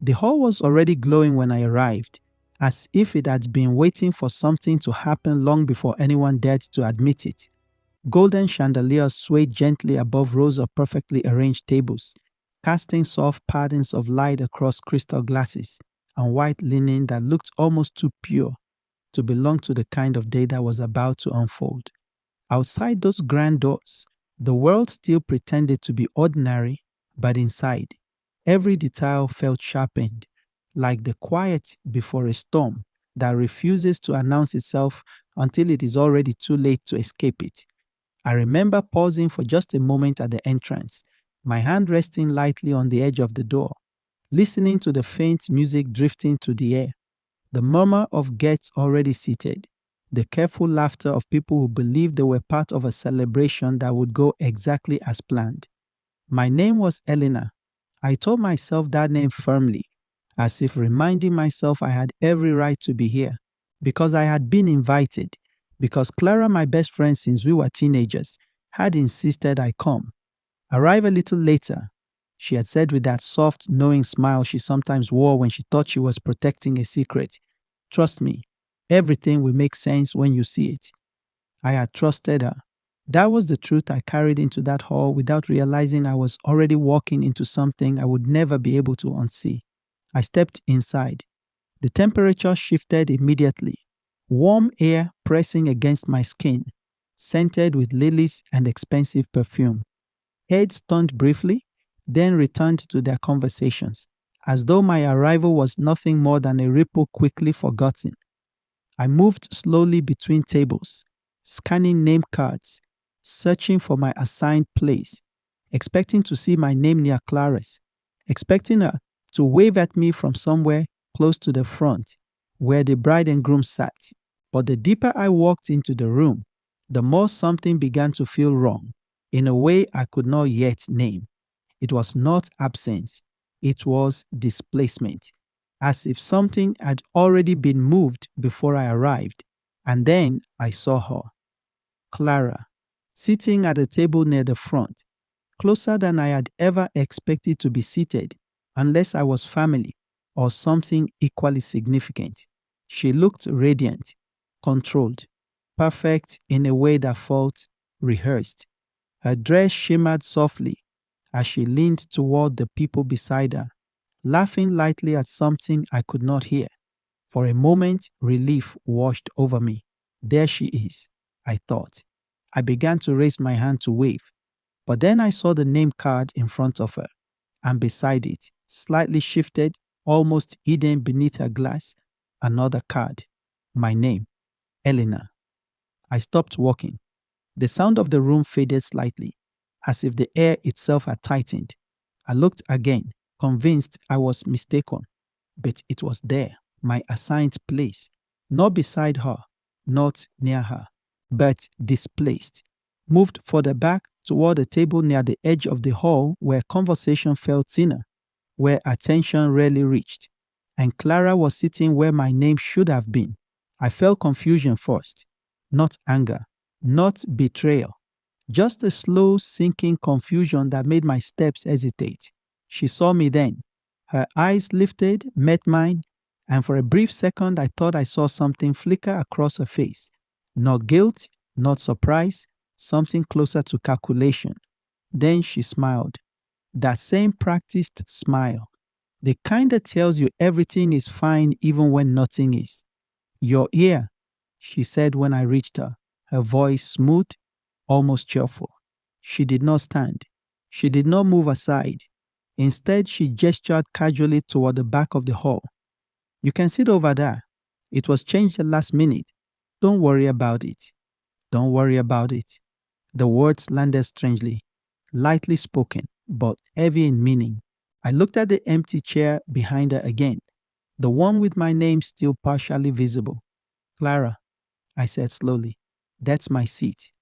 The hall was already glowing when I arrived, as if it had been waiting for something to happen long before anyone dared to admit it. Golden chandeliers swayed gently above rows of perfectly arranged tables, casting soft patterns of light across crystal glasses and white linen that looked almost too pure to belong to the kind of day that was about to unfold. Outside those grand doors, the world still pretended to be ordinary, but inside, every detail felt sharpened, like the quiet before a storm that refuses to announce itself until it is already too late to escape it. I remember pausing for just a moment at the entrance, my hand resting lightly on the edge of the door, listening to the faint music drifting through the air, the murmur of guests already seated, the careful laughter of people who believed they were part of a celebration that would go exactly as planned. My name was Eleanor. I told myself that name firmly, as if reminding myself I had every right to be here, because I had been invited, because Clara, my best friend since we were teenagers, had insisted I come. Arrive a little later, she had said with that soft, knowing smile she sometimes wore when she thought she was protecting a secret. Trust me, everything will make sense when you see it. I had trusted her. That was the truth I carried into that hall without realizing I was already walking into something I would never be able to unsee. I stepped inside. The temperature shifted immediately. Warm air pressing against my skin, scented with lilies and expensive perfume. Heads turned briefly, then returned to their conversations, as though my arrival was nothing more than a ripple quickly forgotten. I moved slowly between tables, scanning name cards, searching for my assigned place, expecting to see my name near Clara's, expecting her to wave at me from somewhere close to the front, where the bride and groom sat. But the deeper I walked into the room, the more something began to feel wrong, in a way I could not yet name. It was not absence, it was displacement, as if something had already been moved before I arrived. And then I saw her, Clara, sitting at a table near the front, closer than I had ever expected to be seated, unless I was family or something equally significant. She looked radiant, controlled, perfect in a way that felt rehearsed. Her dress shimmered softly as she leaned toward the people beside her, laughing lightly at something I could not hear. For a moment, relief washed over me. There she is, I thought. I began to raise my hand to wave, but then I saw the name card in front of her, and beside it, slightly shifted, almost hidden beneath her glass, another card. My name, Eleanor. I stopped walking. The sound of the room faded slightly, as if the air itself had tightened. I looked again, convinced I was mistaken, but it was there, my assigned place, not beside her, not near her, but displaced, moved further back toward a table near the edge of the hall where conversation felt thinner, where attention rarely reached. And Clara was sitting where my name should have been. I felt confusion first, not anger, not betrayal, just a slow sinking confusion that made my steps hesitate. She saw me then. Her eyes lifted, met mine, and for a brief second I thought I saw something flicker across her face. Not guilt, not surprise, something closer to calculation. Then she smiled. That same practiced smile. The kind that tells you everything is fine even when nothing is. "You're here," she said when I reached her, her voice smooth, almost cheerful. She did not stand. She did not move aside. Instead, she gestured casually toward the back of the hall. "You can sit over there. It was changed at last minute. Don't worry about it. Don't worry about it." The words landed strangely, lightly spoken, but heavy in meaning. I looked at the empty chair behind her again, the one with my name still partially visible. "Clara," I said slowly, "that's my seat."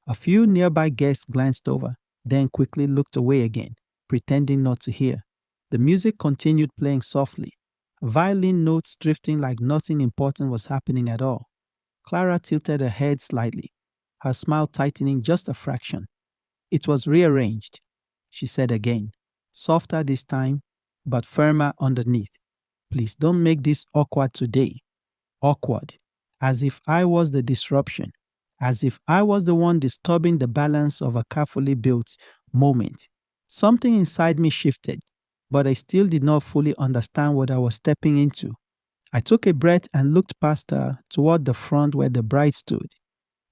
A few nearby guests glanced over, then quickly looked away again, pretending not to hear. The music continued playing softly, violin notes drifting like nothing important was happening at all. Clara tilted her head slightly, her smile tightening just a fraction. "It was rearranged," she said again, softer this time, but firmer underneath. Please don't make this awkward today. Awkward. As if I was the disruption. As if I was the one disturbing the balance of a carefully built moment. Something inside me shifted, but I still did not fully understand what I was stepping into. I took a breath and looked past her toward the front where the bride stood,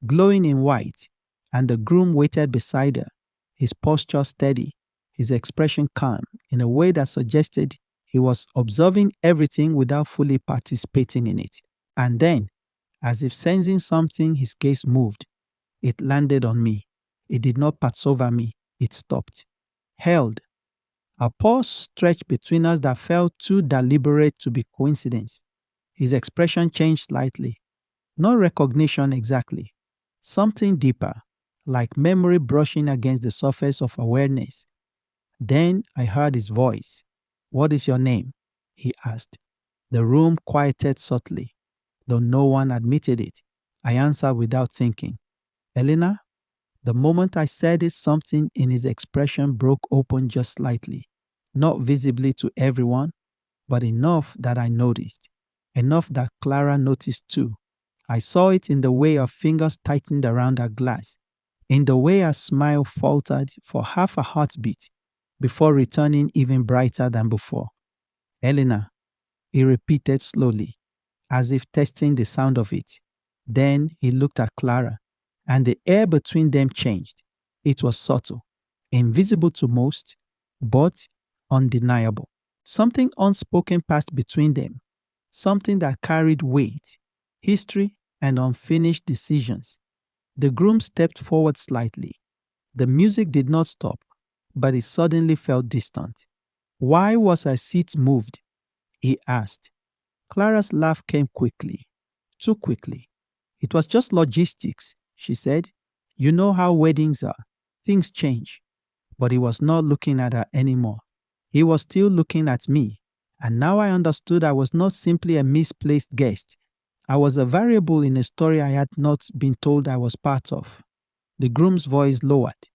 glowing in white, and the groom waited beside her, his posture steady, his expression calm, in a way that suggested he was observing everything without fully participating in it. And then, as if sensing something, his gaze moved. It landed on me. It did not pass over me. It stopped. Held. A pause stretched between us that felt too deliberate to be coincidence. His expression changed slightly. No recognition exactly. Something deeper, like memory brushing against the surface of awareness. Then I heard his voice. "What is your name?" he asked. The room quieted subtly, though no one admitted it. I answered without thinking. "Elena?" The moment I said it, something in his expression broke open just slightly, not visibly to everyone, but enough that I noticed, enough that Clara noticed too. I saw it in the way her fingers tightened around her glass, in the way her smile faltered for half a heartbeat before returning even brighter than before. "Elena," he repeated slowly, as if testing the sound of it. Then he looked at Clara, and the air between them changed. It was subtle, invisible to most, but undeniable. Something unspoken passed between them, something that carried weight, history, and unfinished decisions. The groom stepped forward slightly. The music did not stop, but it suddenly felt distant. "Why was her seat moved?" he asked. Clara's laugh came quickly, too quickly. "It was just logistics," she said. "You know how weddings are. Things change." But he was not looking at her anymore. He was still looking at me. And now I understood I was not simply a misplaced guest. I was a variable in a story I had not been told I was part of. The groom's voice lowered.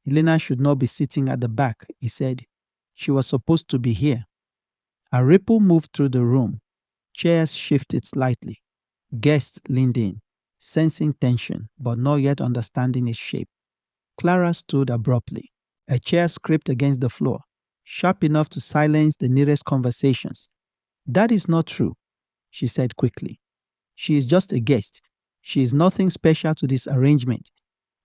"Elena should not be sitting at the back," he said. "She was supposed to be here." A ripple moved through the room. Chairs shifted slightly. Guests leaned in, sensing tension, but not yet understanding its shape. Clara stood abruptly. A chair scraped against the floor, sharp enough to silence the nearest conversations. "That is not true," she said quickly. "She is just a guest. She is nothing special to this arrangement."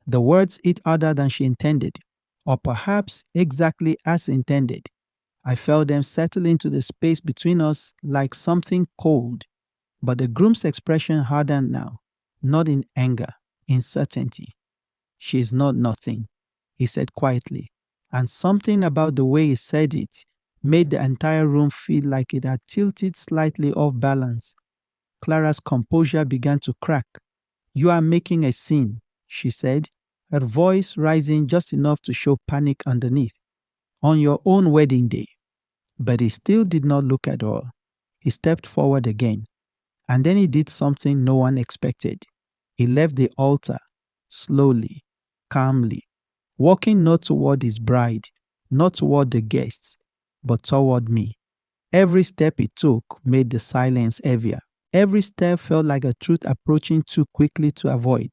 The words hit harder than she intended, or perhaps exactly as intended. I felt them settle into the space between us like something cold. But the groom's expression hardened now, not in anger, in certainty. "She is not nothing," he said quietly, and something about the way he said it made the entire room feel like it had tilted slightly off balance. Clara's composure began to crack. "You are making a scene," she said, her voice rising just enough to show panic underneath. "On your own wedding day." But he still did not look at her. He stepped forward again, and then he did something no one expected. He left the altar, slowly, calmly, walking not toward his bride, not toward the guests, but toward me. Every step he took made the silence heavier. Every step felt like a truth approaching too quickly to avoid.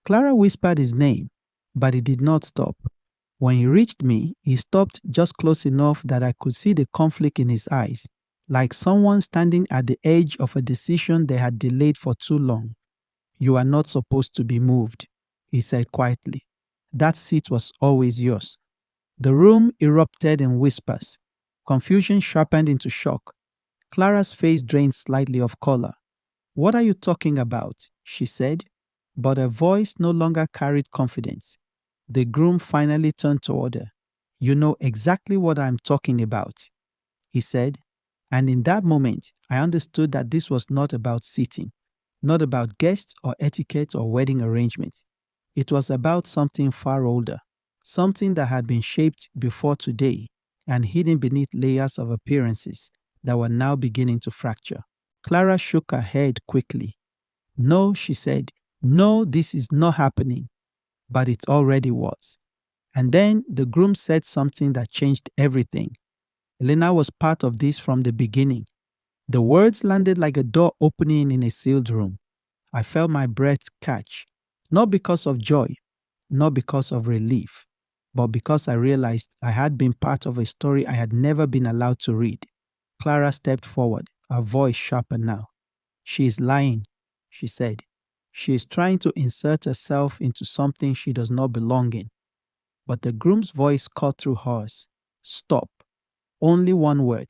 Clara whispered his name, but he did not stop. When he reached me, he stopped just close enough that I could see the conflict in his eyes, like someone standing at the edge of a decision they had delayed for too long. "You are not supposed to be moved," he said quietly. "That seat was always yours." The room erupted in whispers. Confusion sharpened into shock. Clara's face drained slightly of color. "What are you talking about?" she said, but her voice no longer carried confidence. The groom finally turned toward her. "You know exactly what I'm talking about," he said, and in that moment I understood that this was not about seating, not about guests or etiquette or wedding arrangements. It was about something far older, something that had been shaped before today and hidden beneath layers of appearances that were now beginning to fracture. Clara shook her head quickly. "No," she said. "No, this is not happening." But it already was. And then the groom said something that changed everything. Elena was part of this from the beginning. The words landed like a door opening in a sealed room. I felt my breath catch, not because of joy, not because of relief, but because I realized I had been part of a story I had never been allowed to read. Clara stepped forward, her voice sharper now. "She is lying," she said. "She is trying to insert herself into something she does not belong in." But the groom's voice cut through hers. "Stop." Only one word,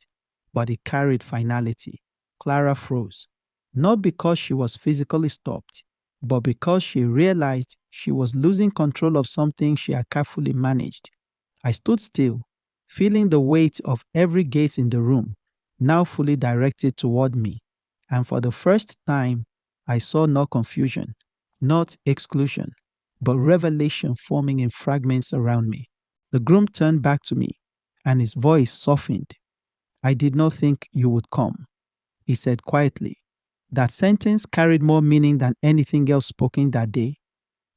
but it carried finality. Clara froze, not because she was physically stopped, but because she realized she was losing control of something she had carefully managed. I stood still, feeling the weight of every gaze in the room, now fully directed toward me. And for the first time, I saw not confusion, not exclusion, but revelation forming in fragments around me. The groom turned back to me, and his voice softened. "I did not think you would come," he said quietly. That sentence carried more meaning than anything else spoken that day.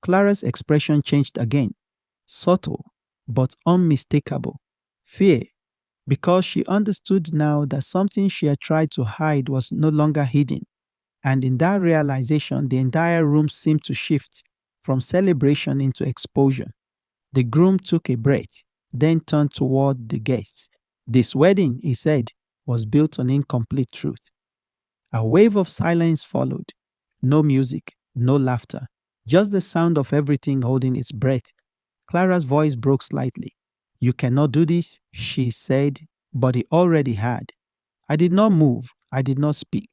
Clara's expression changed again, subtle but unmistakable. Fear, because she understood now that something she had tried to hide was no longer hidden. And in that realization, the entire room seemed to shift from celebration into exposure. The groom took a breath, then turned toward the guests. "This wedding," he said, "was built on incomplete truth." A wave of silence followed. No music, no laughter, just the sound of everything holding its breath. Clara's voice broke slightly. "You cannot do this," she said, but he already had. I did not move. I did not speak.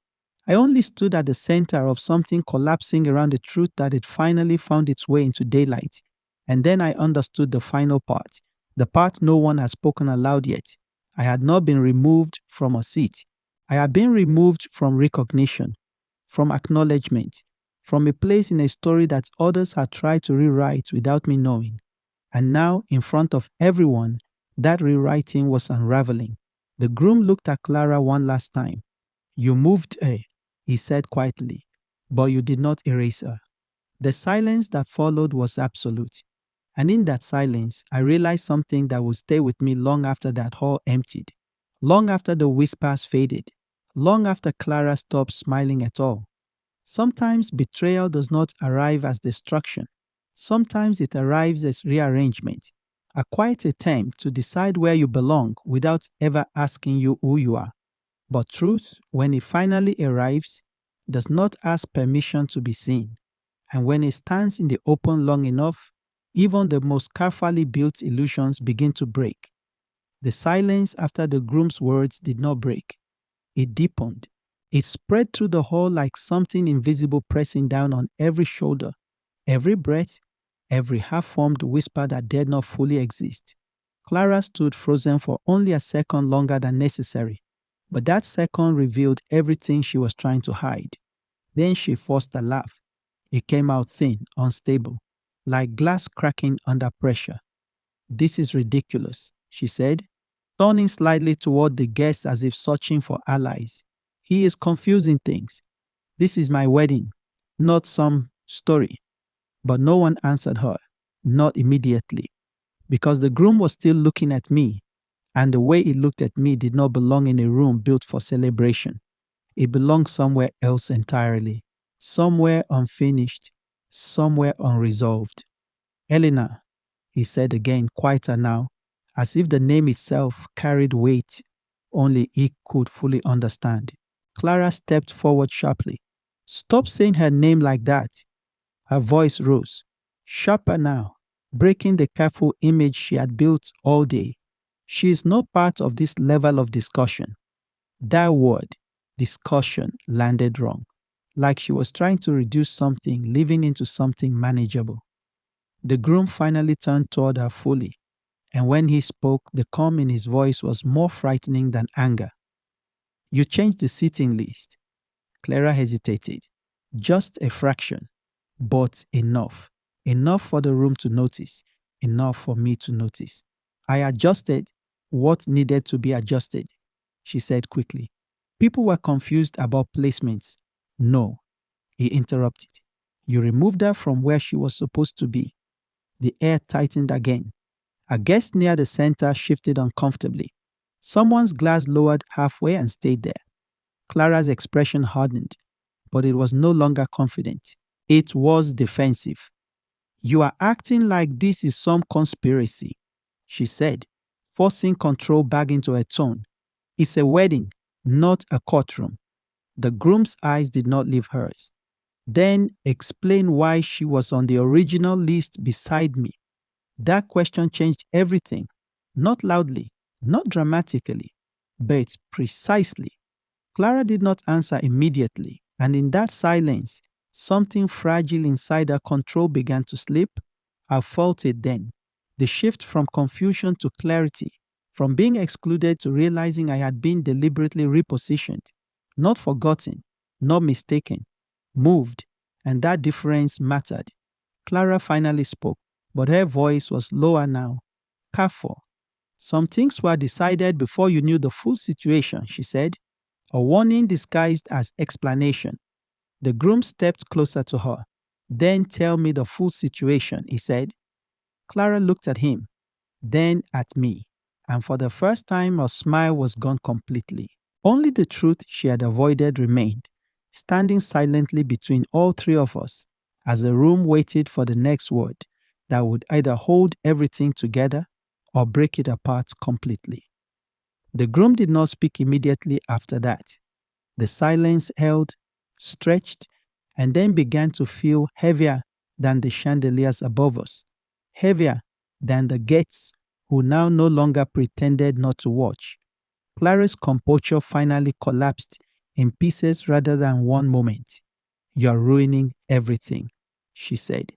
I only stood at the center of something collapsing around the truth that had finally found its way into daylight. And then I understood the final part, the part no one had spoken aloud yet. I had not been removed from a seat. I had been removed from recognition, from acknowledgement, from a place in a story that others had tried to rewrite without me knowing. And now, in front of everyone, that rewriting was unraveling. The groom looked at Clara one last time. "You moved her," he said quietly, "but you did not erase her." The silence that followed was absolute. And in that silence, I realized something that would stay with me long after that hall emptied, long after the whispers faded, long after Clara stopped smiling at all. Sometimes betrayal does not arrive as destruction. Sometimes it arrives as rearrangement, a quiet attempt to decide where you belong without ever asking you who you are. But truth, when it finally arrives, does not ask permission to be seen. And when it stands in the open long enough, even the most carefully built illusions begin to break. The silence after the groom's words did not break. It deepened. It spread through the hall like something invisible pressing down on every shoulder, every breath, every half-formed whisper that dared not fully exist. Clara stood frozen for only a second longer than necessary, but that second revealed everything she was trying to hide. Then she forced a laugh. It came out thin, unstable, like glass cracking under pressure. "This is ridiculous," she said, turning slightly toward the guests as if searching for allies. "He is confusing things. This is my wedding, not some story." But no one answered her, not immediately, because the groom was still looking at me, and the way he looked at me did not belong in a room built for celebration. It belonged somewhere else entirely, somewhere unfinished, somewhere unresolved. "Eleanor," he said again, quieter now, as if the name itself carried weight only he could fully understand. Clara stepped forward sharply. "Stop saying her name like that." Her voice rose, sharper now, breaking the careful image she had built all day. "She is not part of this level of discussion." That word, discussion, landed wrong, like she was trying to reduce something living into something manageable. The groom finally turned toward her fully, and when he spoke, the calm in his voice was more frightening than anger. "You changed the seating list." Clara hesitated. "Just a fraction, but enough. Enough for the room to notice, enough for me to notice. I adjusted what needed to be adjusted," she said quickly. "People were confused about placements." "No," he interrupted. "You removed her from where she was supposed to be." The air tightened again. A guest near the center shifted uncomfortably. Someone's glass lowered halfway and stayed there. Clara's expression hardened, but it was no longer confident. It was defensive. "You are acting like this is some conspiracy," she said, forcing control back into her tone. "It's a wedding, not a courtroom." The groom's eyes did not leave hers. "Then explain why she was on the original list beside me." That question changed everything. Not loudly, not dramatically, but precisely. Clara did not answer immediately, and in that silence, something fragile inside her control began to slip. I felt it then. The shift from confusion to clarity, from being excluded to realizing I had been deliberately repositioned, not forgotten, not mistaken, moved, and that difference mattered. Clara finally spoke, but her voice was lower now, careful. "Some things were decided before you knew the full situation," she said, a warning disguised as explanation. The groom stepped closer to her. "Then tell me the full situation," he said. Clara looked at him, then at me, and for the first time her smile was gone completely. Only the truth she had avoided remained, standing silently between all three of us as the room waited for the next word that would either hold everything together or break it apart completely. The groom did not speak immediately after that. The silence held, stretched, and then began to feel heavier than the chandeliers above us, heavier than the guests who now no longer pretended not to watch. Clara's composure finally collapsed in pieces rather than one moment. "You're ruining everything," she said.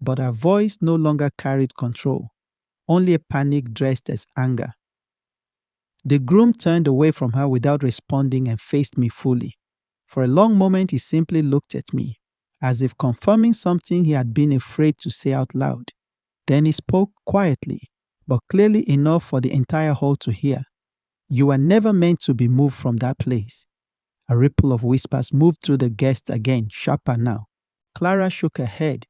But her voice no longer carried control, only a panic dressed as anger. The groom turned away from her without responding and faced me fully. For a long moment he simply looked at me, as if confirming something he had been afraid to say out loud. Then he spoke quietly, but clearly enough for the entire hall to hear. "You were never meant to be moved from that place." A ripple of whispers moved through the guests again, sharper now. Clara shook her head,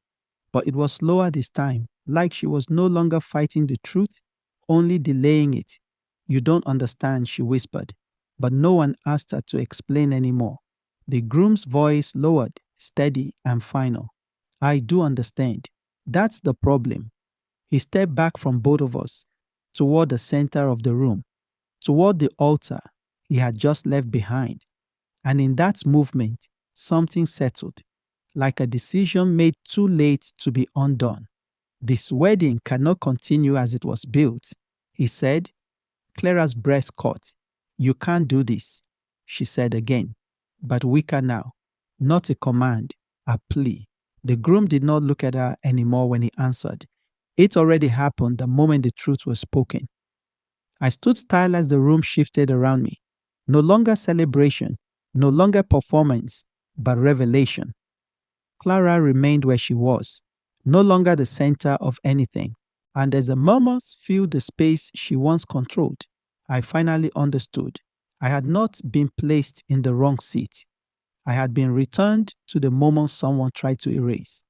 but it was slower this time, like she was no longer fighting the truth, only delaying it. "You don't understand," she whispered, but no one asked her to explain anymore. The groom's voice lowered, steady and final. "I do understand. That's the problem." He stepped back from both of us, toward the center of the room, toward the altar he had just left behind. And in that movement, something settled, like a decision made too late to be undone. "This wedding cannot continue as it was built," he said. Clara's breast caught. "You can't do this," she said again, but weaker now. Not a command, a plea. The groom did not look at her anymore when he answered. It already happened the moment the truth was spoken. I stood still as the room shifted around me. No longer celebration, no longer performance, but revelation. Clara remained where she was, no longer the center of anything. And as the murmurs filled the space she once controlled, I finally understood. I had not been placed in the wrong seat. I had been returned to the moment someone tried to erase.